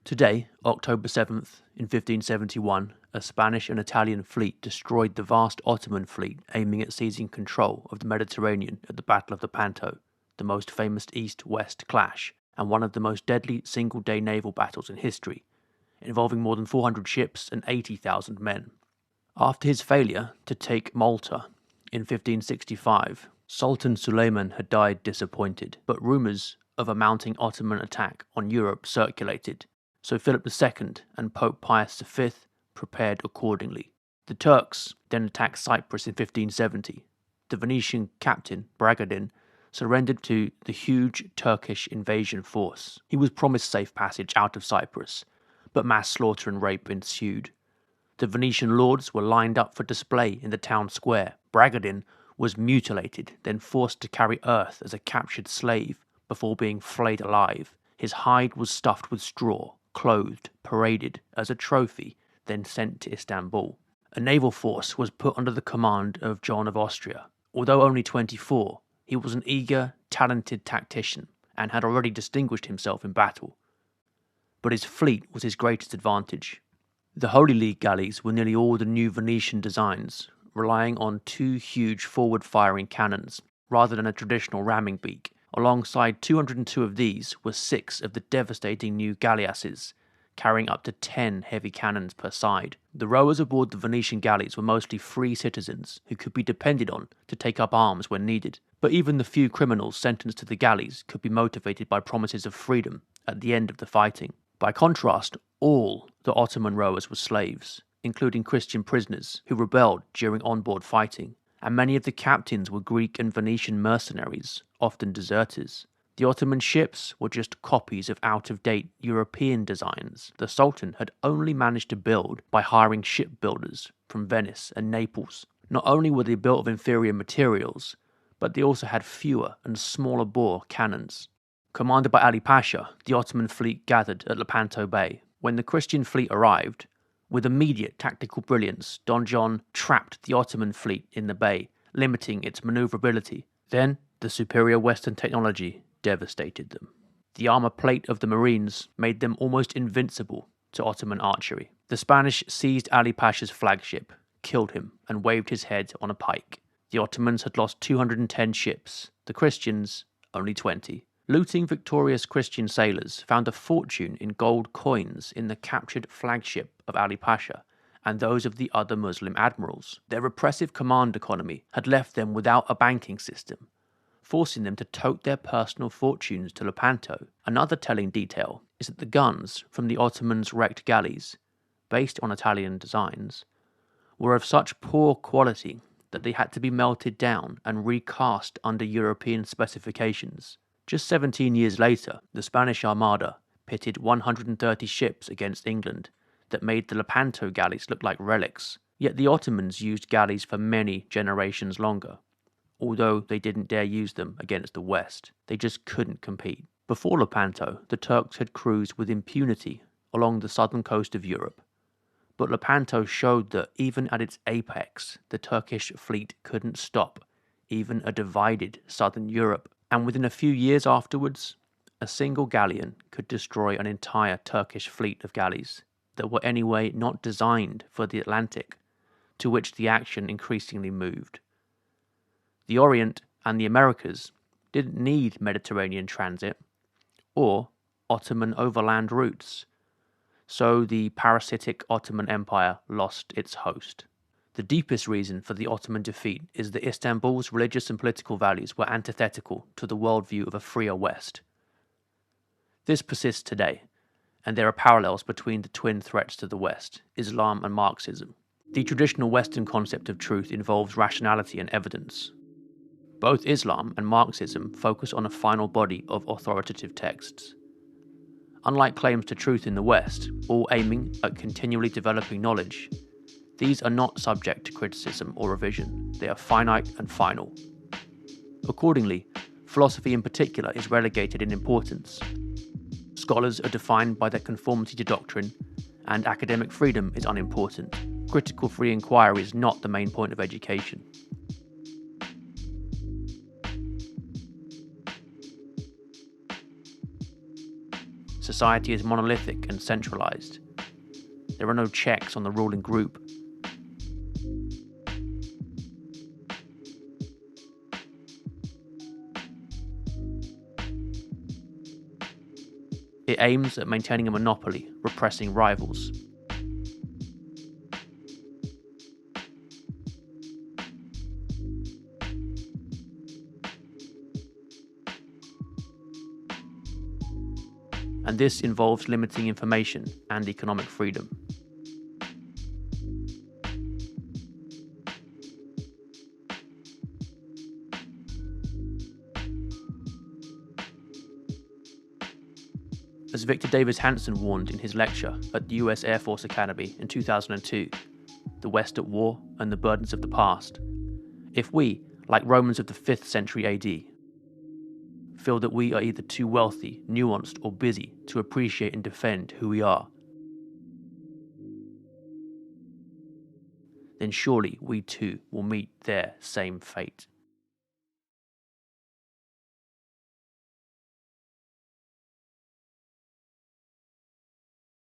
Today, October 7th, in 1571, a Spanish and Italian fleet destroyed the vast Ottoman fleet aiming at seizing control of the Mediterranean at the Battle of Lepanto, the most famous East-West clash, and one of the most deadly single-day naval battles in history, involving more than 400 ships and 80,000 men. After his failure to take Malta in 1565, Sultan Suleiman had died disappointed, but rumours of a mounting Ottoman attack on Europe circulated, so Philip II and Pope Pius V prepared accordingly. The Turks then attacked Cyprus in 1570. The Venetian captain, Bragadin, surrendered to the huge Turkish invasion force. He was promised safe passage out of Cyprus, but mass slaughter and rape ensued. The Venetian lords were lined up for display in the town square. Bragadin was mutilated, then forced to carry earth as a captured slave before being flayed alive. His hide was stuffed with straw, clothed, paraded as a trophy, then sent to Istanbul. A naval force was put under the command of John of Austria. Although only 24, he was an eager, talented tactician and had already distinguished himself in battle. But his fleet was his greatest advantage. The Holy League galleys were nearly all the new Venetian designs, relying on two huge forward-firing cannons rather than a traditional ramming beak. Alongside 202 of these were 6 of the devastating new galleasses, carrying up to 10 heavy cannons per side. The rowers aboard the Venetian galleys were mostly free citizens who could be depended on to take up arms when needed, but even the few criminals sentenced to the galleys could be motivated by promises of freedom at the end of the fighting. By contrast, all the Ottoman rowers were slaves, including Christian prisoners who rebelled during onboard fighting, and many of the captains were Greek and Venetian mercenaries, often deserters. The Ottoman ships were just copies of out-of-date European designs the Sultan had only managed to build by hiring shipbuilders from Venice and Naples. Not only were they built of inferior materials, but they also had fewer and smaller bore cannons. Commanded by Ali Pasha, the Ottoman fleet gathered at Lepanto Bay. When the Christian fleet arrived, with immediate tactical brilliance, Don John trapped the Ottoman fleet in the bay, limiting its maneuverability. Then, the superior Western technology devastated them. The armor plate of the Marines made them almost invincible to Ottoman archery. The Spanish seized Ali Pasha's flagship, killed him, and waved his head on a pike. The Ottomans had lost 210 ships, the Christians only 20. Looting victorious Christian sailors found a fortune in gold coins in the captured flagship of Ali Pasha and those of the other Muslim admirals. Their repressive command economy had left them without a banking system, forcing them to tote their personal fortunes to Lepanto. Another telling detail is that the guns from the Ottomans' wrecked galleys, based on Italian designs, were of such poor quality that they had to be melted down and recast under European specifications. Just 17 years later, the Spanish Armada pitted 130 ships against England that made the Lepanto galleys look like relics, yet the Ottomans used galleys for many generations longer. Although they didn't dare use them against the West, they just couldn't compete. Before Lepanto, the Turks had cruised with impunity along the southern coast of Europe, but Lepanto showed that even at its apex, the Turkish fleet couldn't stop even a divided southern Europe. And within a few years afterwards, a single galleon could destroy an entire Turkish fleet of galleys that were anyway not designed for the Atlantic, to which the action increasingly moved. The Orient and the Americas didn't need Mediterranean transit or Ottoman overland routes, so the parasitic Ottoman Empire lost its host. The deepest reason for the Ottoman defeat is that Istanbul's religious and political values were antithetical to the worldview of a freer West. This persists today, and there are parallels between the twin threats to the West, Islam and Marxism. The traditional Western concept of truth involves rationality and evidence. Both Islam and Marxism focus on a final body of authoritative texts. Unlike claims to truth in the West, all aiming at continually developing knowledge, these are not subject to criticism or revision. They are finite and final. Accordingly, philosophy in particular is relegated in importance. Scholars are defined by their conformity to doctrine, and academic freedom is unimportant. Critical free inquiry is not the main point of education. society is monolithic and centralized. There are no checks on the ruling group. It aims at maintaining a monopoly, repressing rivals. And this involves limiting information and economic freedom. As Victor Davis Hanson warned in his lecture at the US Air Force Academy in 2002, The West at War and the Burdens of the Past, if we, like Romans of the 5th century AD, feel that we are either too wealthy, nuanced, or busy to appreciate and defend who we are, then surely we too will meet their same fate.